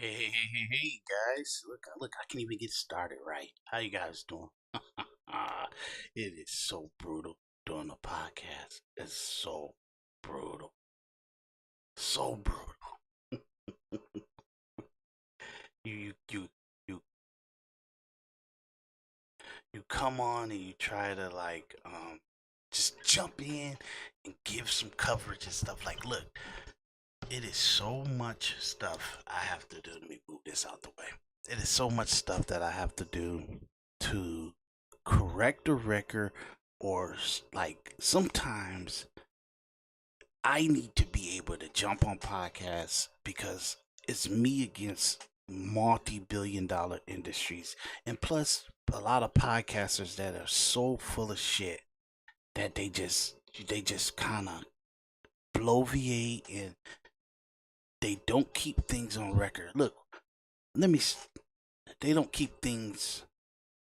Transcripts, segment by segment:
Hey, guys! Look! I can't even get started right. How you guys doing? It is so brutal doing a podcast. It's so brutal, so brutal. You, you, you, you, you come on and you try to just jump in and give some coverage and stuff. Like, look, it is so much stuff I have to do. Let me move this out the way. It is so much stuff that I have to do to correct a record, or like sometimes I need to be able to jump on podcasts because it's me against multi-billion-dollar industries, and plus a lot of podcasters that are so full of shit that they just kind of bloviate, and they don't keep things on record. Look, let me they don't keep things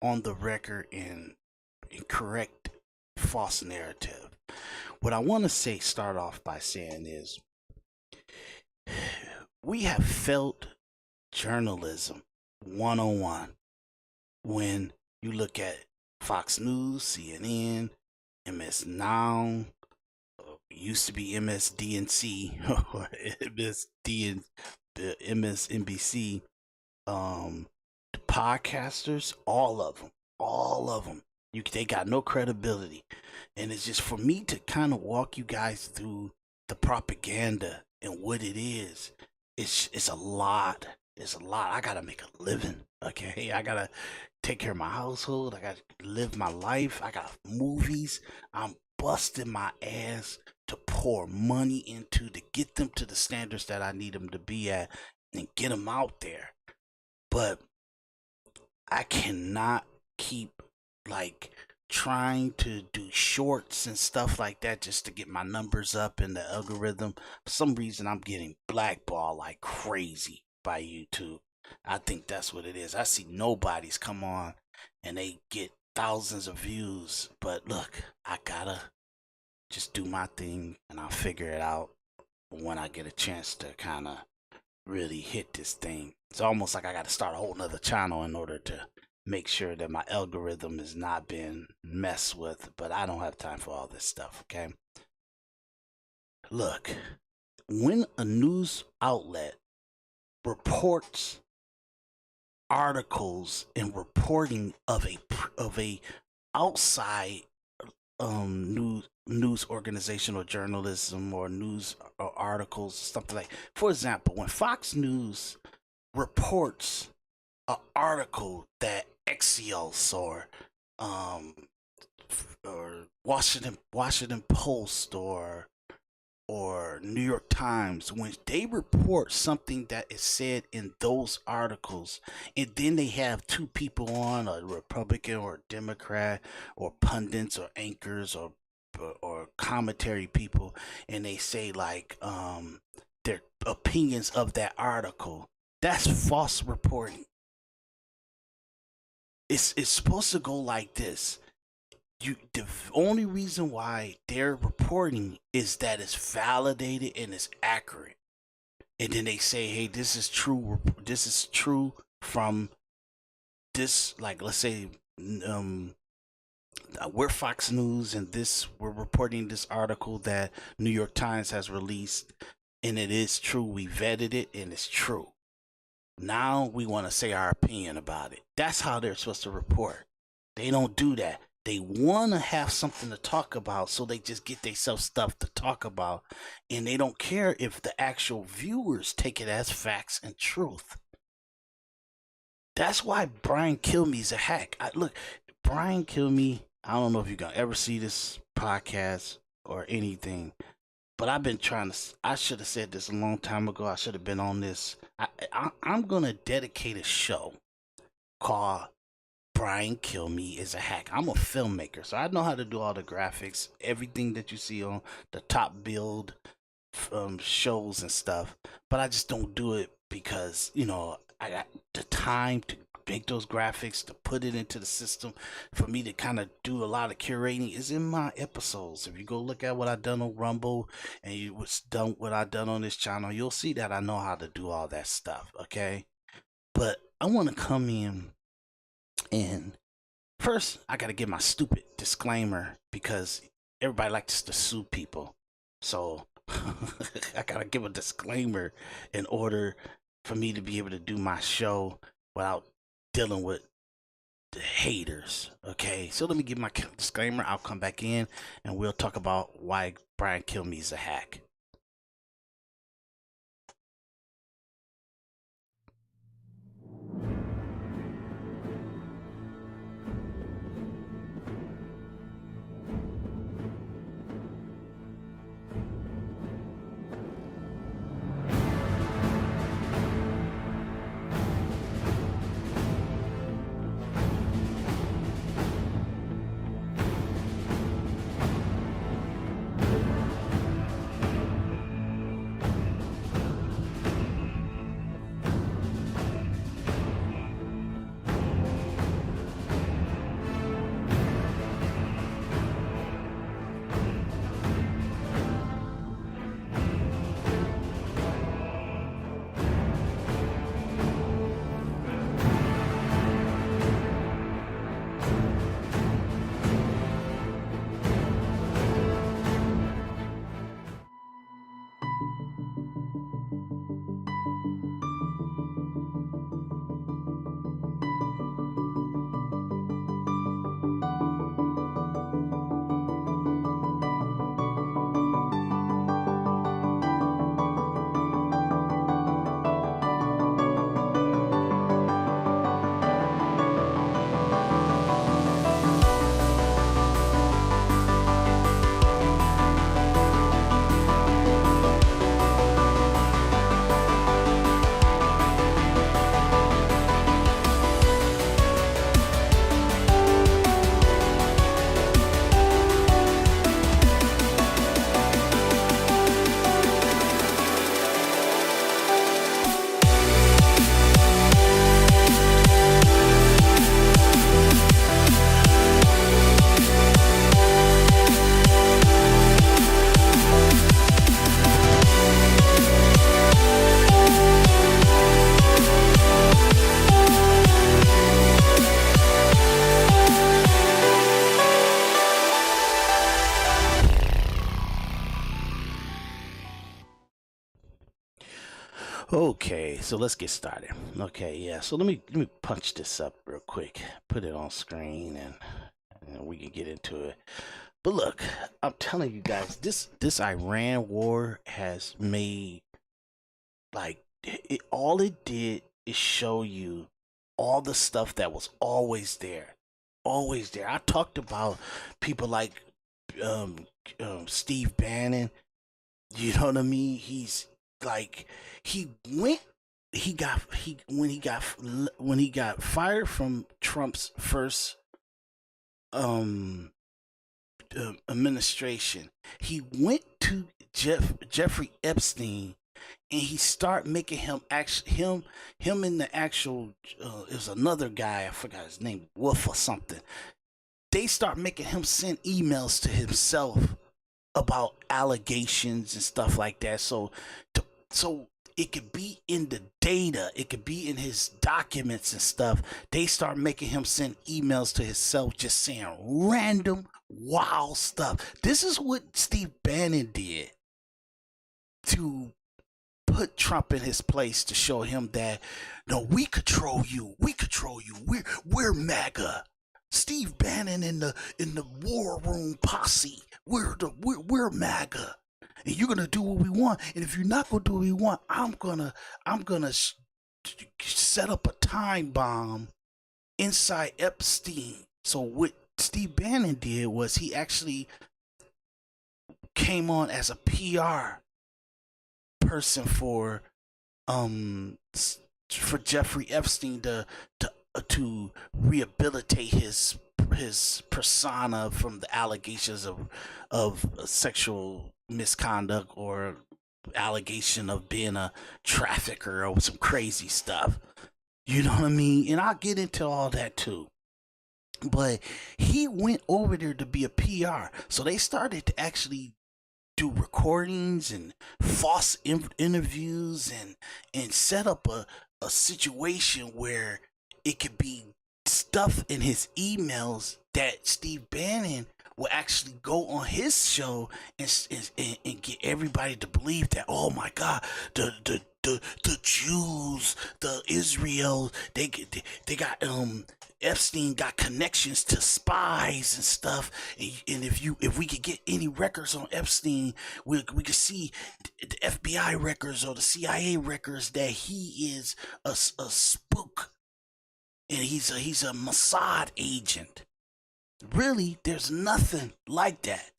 on the record and correct false narrative. What I want to say, start off by saying is, we have felt journalism 101 when you look at Fox News, CNN, MS Now, used to be MSDNC or MSD and the MSNBC, the podcasters, all of them. They got no credibility, and it's just for me to kind of walk you guys through the propaganda and what it is. It's a lot. It's a lot. I gotta make a living. Okay, I gotta take care of my household. I gotta live my life. I got movies. I'm busting my ass to pour money into to get them to the standards that I need them to be at and get them out there. But I cannot keep like trying to do shorts and stuff like that just to get my numbers up in the algorithm. For some reason, I'm getting blackballed like crazy by YouTube. I think that's what it is. I see nobodies come on and they get thousands of views. But look, I gotta just do my thing and I'll figure it out when I get a chance to kind of really hit this thing. It's almost like I got to start a whole nother channel in order to make sure that my algorithm is not being messed with. But I don't have time for all this stuff, okay? Look, when a news outlet reports articles and reporting of a outside news organization or journalism or news or articles, something like, for example, when Fox News reports an article that Axios um or Washington Post or New York Times, when they report something that is said in those articles, and then they have two people on, a Republican or a Democrat, or pundits or anchors or commentary people, and they say like their opinions of that article, that's false reporting. It's supposed to go like this. The only reason why they're reporting is that it's validated and it's accurate, and then they say, hey, this is true, this is true from this, like, let's say, um we're Fox News, and this, we're reporting this article that New York Times has released, and it is true, we vetted it and it's true. Now we want to say our opinion about it. That's how they're supposed to report. They don't do that. They want to have something to talk about, so they just get themselves stuff to talk about, and they don't care if the actual viewers take it as facts and truth. That's why Brian Kilmeade's a hack. Look, Brian Kilmeade, I don't know if you're gonna ever see this podcast or anything, but I've been trying to. I should have said this a long time ago. I should have been on this. I'm gonna dedicate a show called Brian Kilmeade is a Hack. I'm a filmmaker, so I know how to do all the graphics, everything that you see on the top build shows and stuff. But I just don't do it because I got the time to make those graphics, to put it into the system, for me to kind of do a lot of curating is in my episodes. If you go look at what I done on Rumble and you what's done what I done on this channel, you'll see that I know how to do all that stuff. Okay, but I want to come in and first I got to give my stupid disclaimer because everybody likes to sue people, so I gotta give a disclaimer in order for me to be able to do my show without dealing with the haters. Okay, so let me give my disclaimer. I'll come back in and we'll talk about why Brian Kilmeade is a hack. Okay, so let's get started. Okay, yeah. So let me punch this up real quick, put it on screen, and we can get into it. But look, I'm telling you guys, this Iran war has made like all it did is show you all the stuff that was always there, always there. I talked about people like um, Steve Bannon. You know what I mean? He's like he went he got he when he got fired from Trump's first um administration. He went to Jeffrey Epstein and he started making him him in the actual it was another guy, I forgot his name, Wolf or something. They start making him send emails to himself about allegations and stuff like that. So it could be in the data, it could be in his documents and stuff. They start making him send emails to himself just saying random wild stuff. This is what Steve Bannon did to put Trump in his place, to show him that no, we control you. We control you. We're MAGA. Steve Bannon in the war room posse. We're MAGA, and you're gonna do what we want. And if you're not gonna do what we want, I'm gonna set up a time bomb inside Epstein. So what Steve Bannon did was he actually came on as a PR person for Jeffrey Epstein to rehabilitate his persona from the allegations of sexual misconduct or allegation of being a trafficker or some crazy stuff. You know what I mean? And I'll get into all that too. But he went over there to be a PR. So they started to actually do recordings and false interviews and set up a situation where it could be stuff in his emails that Steve Bannon will actually go on his show and get everybody to believe that, oh my God, the Jews, the Israel, they got Epstein got connections to spies and stuff, and if we could get any records on Epstein, we could see the FBI records or the CIA records that he is a spook and he's a Mossad agent. Really, there's nothing like that.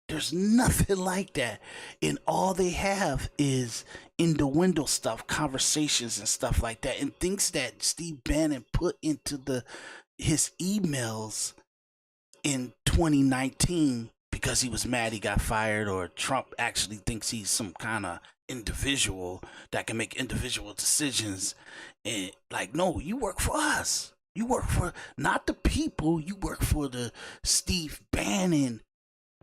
There's nothing like that. And all they have is in the window stuff, conversations and stuff like that, and things that Steve Bannon put into his emails in 2019 because he was mad he got fired, or Trump actually thinks he's some kind of individual that can make individual decisions. And like, no, you work for us. You work for not the people. You work for the Steve Bannon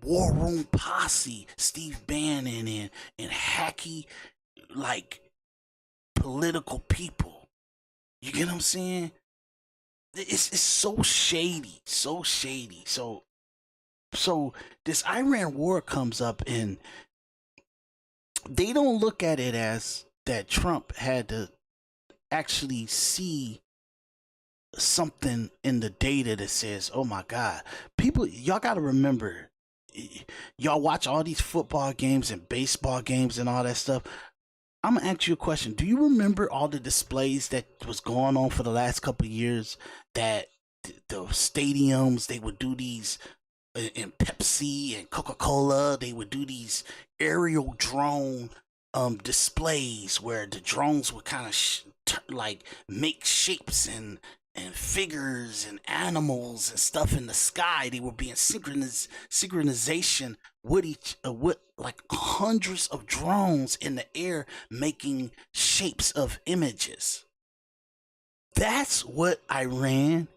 War Room Posse, Steve Bannon and hacky, like, political people. You get what I'm saying? It's so shady, so shady. So this Iran war comes up, and they don't look at it as that Trump had to actually see something in the data that says, oh my God, people, y'all got to remember, y'all watch all these football games and baseball games and all that stuff. I'm gonna ask you a question. Do you remember all the displays that was going on for the last couple of years, that the stadiums, they would do these, in Pepsi and Coca-Cola, they would do these aerial drone displays where the drones would kind of like make shapes and figures and animals and stuff in the sky. They were being synchronization with with like hundreds of drones in the air making shapes of images. That's what Iran,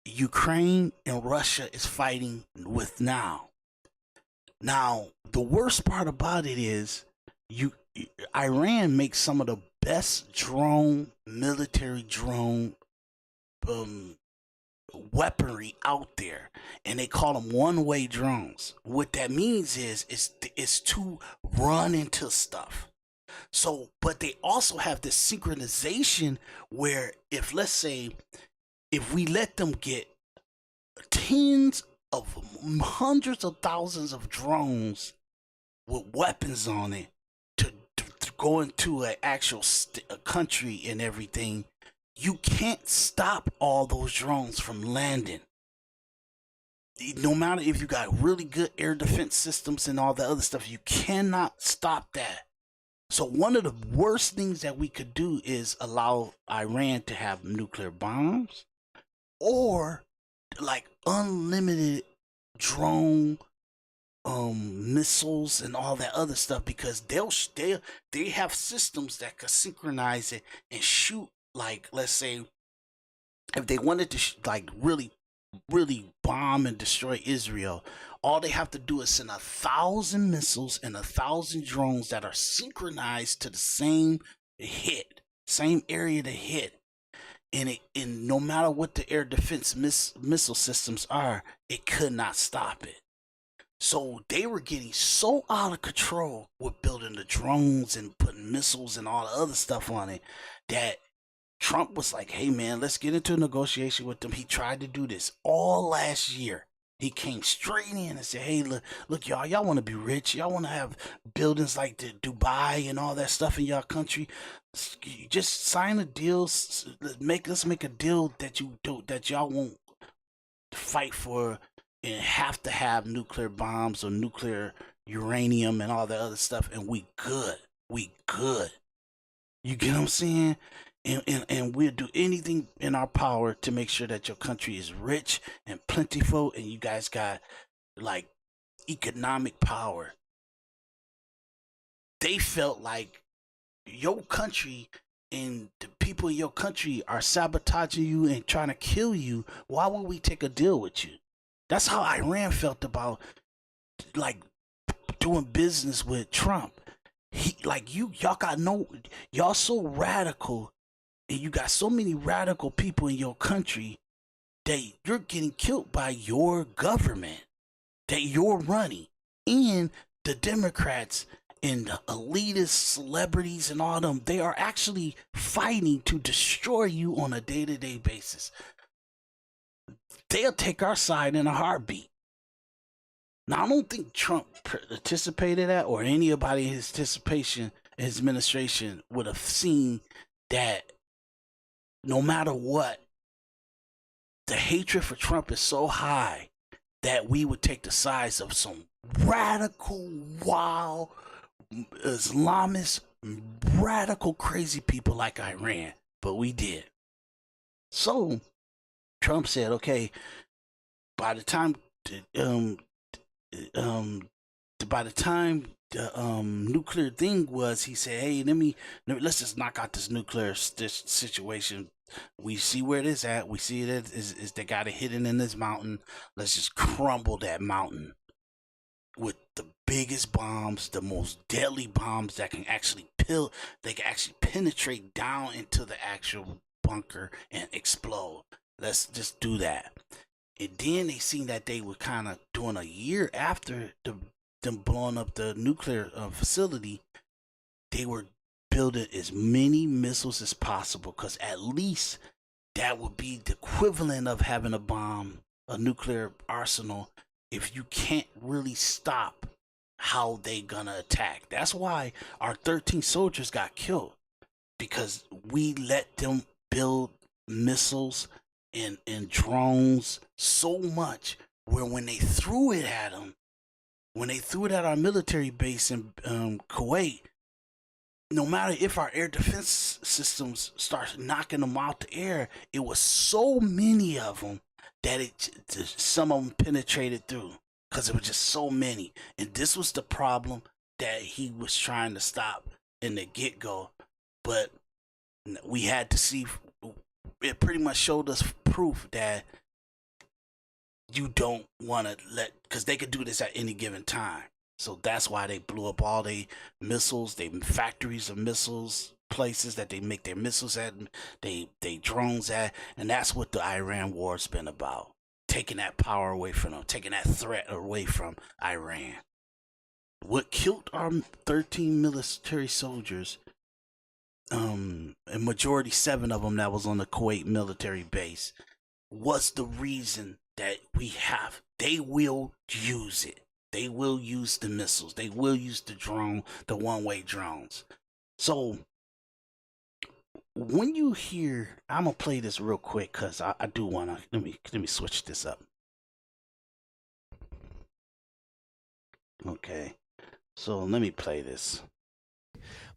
Ukraine, and Russia is fighting with now. Now, the worst part about it is Iran makes some of the best military drone weaponry out there, and they call them one-way drones. What that means is it's to run into stuff. So, but they also have this synchronization where, if let's say, if we let them get tens of hundreds of thousands of drones with weapons on it to go into an actual country and everything, you can't stop all those drones from landing. No matter if you got really good air defense systems and all the other stuff, you cannot stop that. So one of the worst things that we could do is allow Iran to have nuclear bombs, or like unlimited drone missiles and all that other stuff, because they have systems that could synchronize it and shoot, like, let's say if they wanted to like really bomb and destroy Israel, all they have to do is send 1,000 missiles and 1,000 drones that are synchronized to the same area to hit, and no matter what the air defense missile systems are, it could not stop it. So they were getting so out of control with building the drones and putting missiles and all the other stuff on it that Trump was like, hey man, let's get into a negotiation with them. He tried to do this all last year. He came straight in and said, hey, look, y'all want to be rich. Y'all want to have buildings like the Dubai and all that stuff in y'all country. Just sign a deal. Let's make a deal that y'all won't fight for and have to have nuclear bombs or nuclear uranium and all that other stuff. And we good. You get what I'm saying? And we'll do anything in our power to make sure that your country is rich and plentiful, and you guys got like economic power. They felt like your country and the people in your country are sabotaging you and trying to kill you, why would we take a deal with you? That's how Iran felt about like doing business with Trump. He like y'all so radical, and you got so many radical people in your country that you're getting killed by your government that you're running, and the Democrats and the elitist celebrities and all them, they are actually fighting to destroy you on a day-to-day basis. They'll take our side in a heartbeat. Now, I don't think Trump anticipated that, or anybody in his administration would have seen that no matter what, the hatred for Trump is so high that we would take the sides of some radical, wild, Islamist, radical, crazy people like Iran. But we did. So Trump said, okay, by the time the nuclear thing was, he said, hey, let's just knock out this nuclear situation. We see where it is at. We see it is they got it hidden in this mountain. Let's just crumble that mountain with the biggest bombs, the most deadly bombs that can actually penetrate down into the actual bunker and explode. Let's just do that. And then they seen that they were kind of doing a year after them blowing up the nuclear facility, they were building as many missiles as possible, because at least that would be the equivalent of having a nuclear arsenal, if you can't really stop how they gonna attack. That's why our 13 soldiers got killed, because we let them build missiles and drones so much where when they threw it at them, when they threw it at our military base in Kuwait, no matter if our air defense systems start knocking them out the air, it was so many of them that some of them penetrated through, because it was just so many. And this was the problem that he was trying to stop in the get-go. But we had to see, it pretty much showed us proof that you don't want to because they could do this at any given time. So that's why they blew up all their missiles, they factories of missiles, places that they make their missiles at, they drones at, and that's what the Iran war's been about. Taking that power away from them, taking that threat away from Iran. What killed our 13 military soldiers, a majority 7 of them that was on the Kuwait military base, was the reason that they will use it. They will use the missiles. They will use the one-way drones. So when you hear, I'm gonna play this real quick because I do wanna let me switch this up. Okay, so let me play this.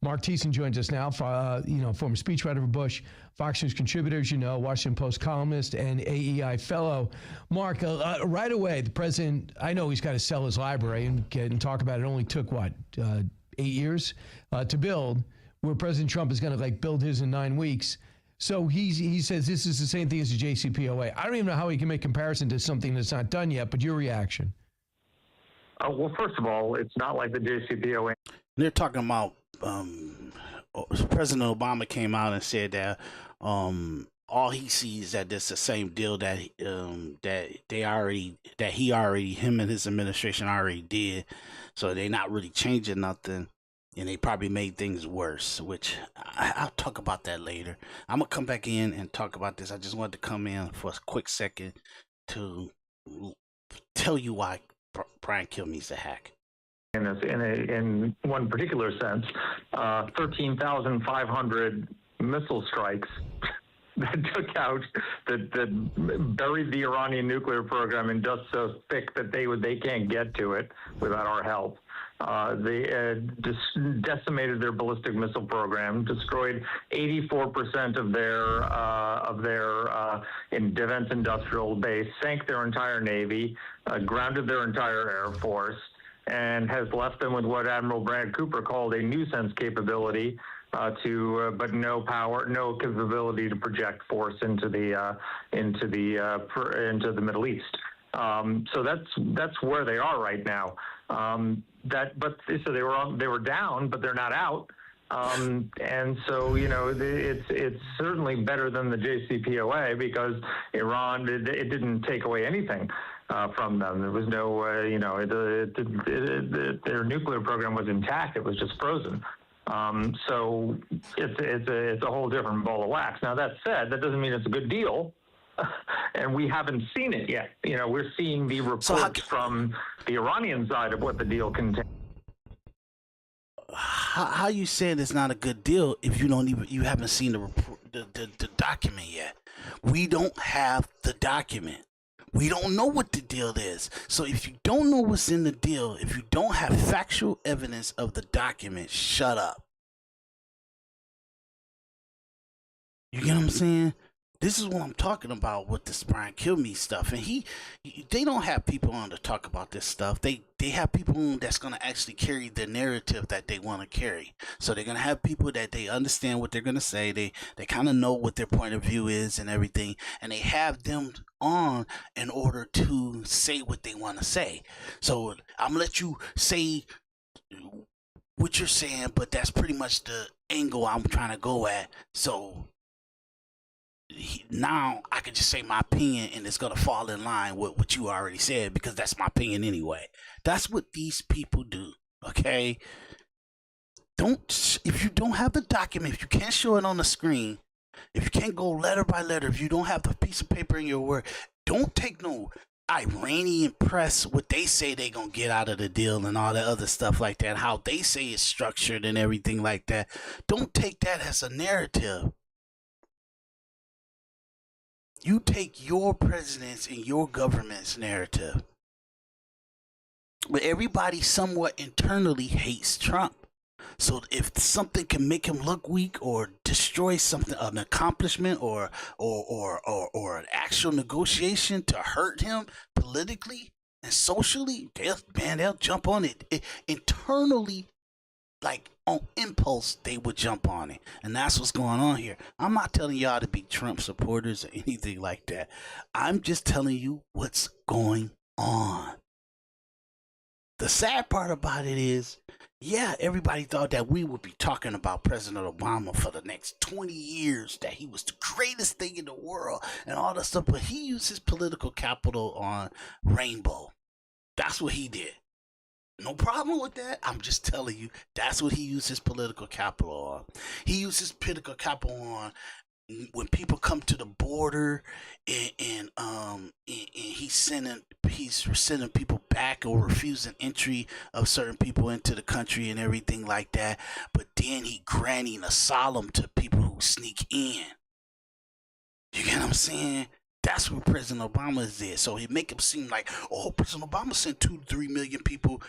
Mark Thiessen joins us now, former speechwriter for Bush, Fox News contributor, Washington Post columnist, and AEI fellow. Mark, right away, the president, I know he's got to sell his library and talk about it. It only took, 8 years to build, where President Trump is going to build his in 9 weeks. So he says this is the same thing as the JCPOA. I don't even know how he can make comparison to something that's not done yet, but your reaction? Well, first of all, it's not like the JCPOA. They're talking about President Obama came out and said that all he sees that it's the same deal that him and his administration already did, so they're not really changing nothing, and they probably made things worse, which I'll talk about that later. I'm gonna come back in and talk about this. I just wanted to come in for a quick second to tell you why Brian Kilmeade's a hack. In one particular sense, 13,500 missile strikes that took out, that buried the Iranian nuclear program in dust so thick that they can't get to it without our help. They decimated their ballistic missile program, destroyed 84% of their defense industrial base, sank their entire Navy, grounded their entire Air Force, and has left them with what Admiral Brad Cooper called a nuisance capability but no power, no capability to project force into the Middle East. So that's where they are right now. So they were down, but they're not out. And so, it's certainly better than the JCPOA because Iran, it didn't take away anything from them. There was no, their nuclear program was intact. It was just frozen. So it's a whole different ball of wax. Now, that said, that doesn't mean it's a good deal. And we haven't seen it yet. We're seeing the reports from the Iranian side of what the deal contains. How you saying it's not a good deal if you haven't seen the report, the document yet? We don't have the document. We don't know what the deal is. So if you don't know what's in the deal, if you don't have factual evidence of the document, shut up. You get what I'm saying? This is what I'm talking about with this Brian Kilmeade stuff. And they don't have people on to talk about this stuff. They have people on that's going to actually carry the narrative that they want to carry. So they're going to have people that they understand what they're going to say. They kind of know what their point of view is and everything. And they have them on in order to say what they want to say. So I'm going to let you say what you're saying, but that's pretty much the angle I'm trying to go at. So now I can just say my opinion and it's going to fall in line with what you already said because that's my opinion anyway. That's what these people do, okay? If you don't have the document, if you can't show it on the screen, if you can't go letter by letter, if you don't have the piece of paper in your word, don't take no Iranian press, what they say they going to get out of the deal and all that other stuff like that, how they say it's structured and everything like that. Don't take that as a narrative. You take your president's and your government's narrative. But everybody somewhat internally hates Trump. So if something can make him look weak or destroy something, an accomplishment or an actual negotiation to hurt him politically and socially, they'll jump on it. Internally, like on impulse, they would jump on it. And that's what's going on here. I'm not telling y'all to be Trump supporters or anything like that. I'm just telling you what's going on. The sad part about it is, yeah, everybody thought that we would be talking about President Obama for the next 20 years, that he was the greatest thing in the world and all that stuff, but he used his political capital on Rainbow. That's what he did. No problem with that. I'm just telling you, that's what he used his political capital on. He used his political capital on when people come to the border and he's sending people back or refusing entry of certain people into the country and everything like that. But then he granting asylum to people who sneak in. You get what I'm saying? That's what President Obama did. So he make him seem like, oh, President Obama sent 2 to 3 million people.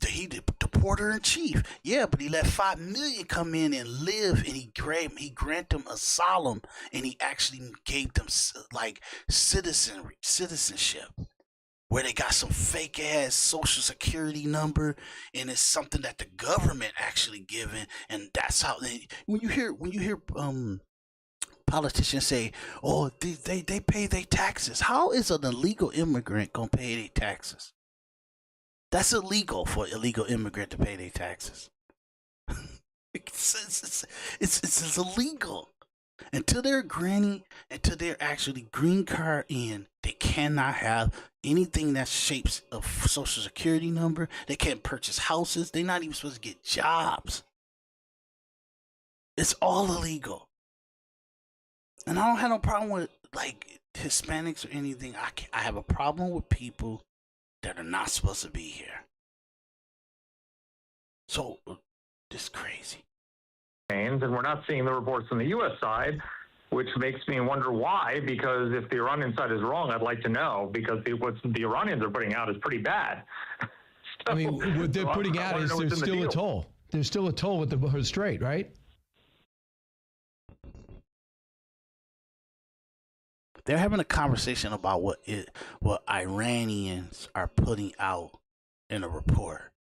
He the porter in chief. Yeah, but he let 5 million come in and live, and he granted them asylum, and he actually gave them like citizenship, where they got some fake ass social security number, and it's something that the government actually given, and that's how when you hear politicians say, oh, they pay their taxes. How is an illegal immigrant gonna pay their taxes? That's illegal for an illegal immigrant to pay their taxes. It's illegal. Until they're actually green card in, they cannot have anything that shapes a social security number. They can't purchase houses. They're not even supposed to get jobs. It's all illegal. And I don't have no problem with like Hispanics or anything. I have a problem with people that are not supposed to be here. So, this crazy. And we're not seeing the reports on the U.S. side, which makes me wonder why, because if the Iranian side is wrong, I'd like to know, because what the Iranians are putting out is pretty bad. So, I mean, what they're putting out is there's still a toll. There's still a toll with the Strait, right? They're having a conversation about what Iranians are putting out in a report.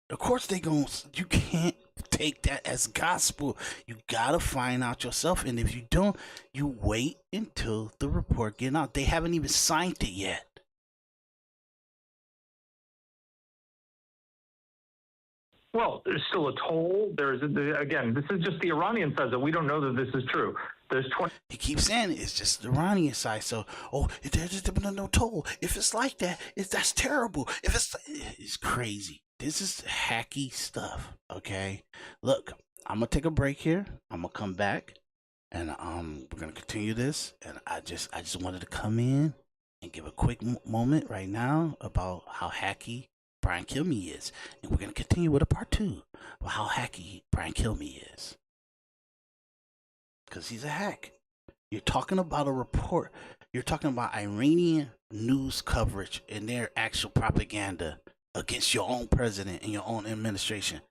Of course they gon' you can't take that as gospel. You gotta find out yourself, and if you don't, you wait until the report get out. They haven't even signed it yet. Well, there's still a toll. Again, this is just the Iranian says it. We don't know that this is true. There's 20. He keeps saying it. It's just the Iranian side. So, there's no toll. If it's like that, that's terrible. It's crazy. This is hacky stuff. Okay, look, I'm gonna take a break here. I'm gonna come back, and we're gonna continue this. And I just wanted to come in and give a quick moment right now about how hacky Brian Kilmeade is, and we're gonna continue with a part 2 about how hacky Brian Kilmeade is, because he's a hack. You're talking about a report. You're talking about Iranian news coverage and their actual propaganda against your own president and your own administration,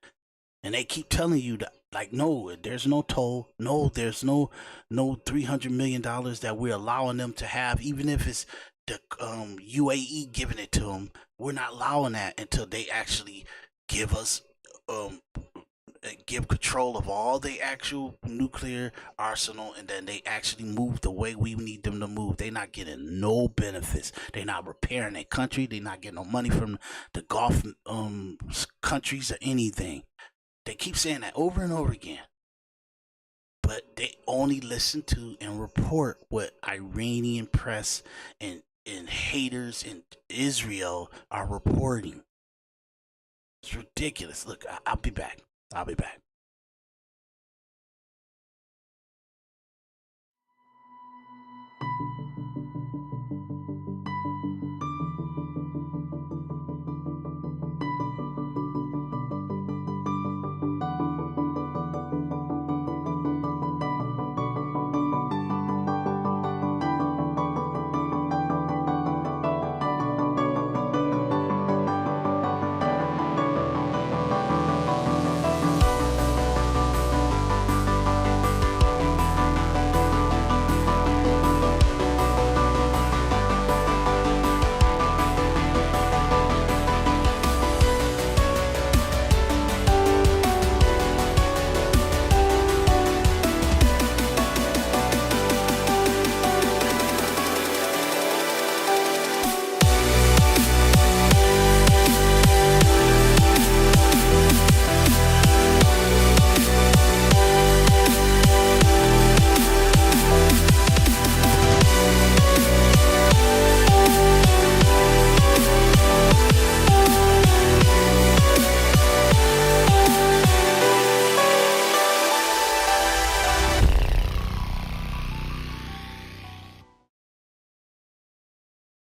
and they keep telling you that, like, no, there's no toll, no, there's no $300 million that we're allowing them to have, even if it's the UAE giving it to them. We're not allowing that until they actually give us give control of all the actual nuclear arsenal, and then they actually move the way we need them to move. They're not getting no benefits. They're not repairing their country. They're not getting no money from the Gulf countries or anything. They keep saying that over and over again. But they only listen to and report what Iranian press and haters in Israel are reporting. It's ridiculous. Look, I'll be back.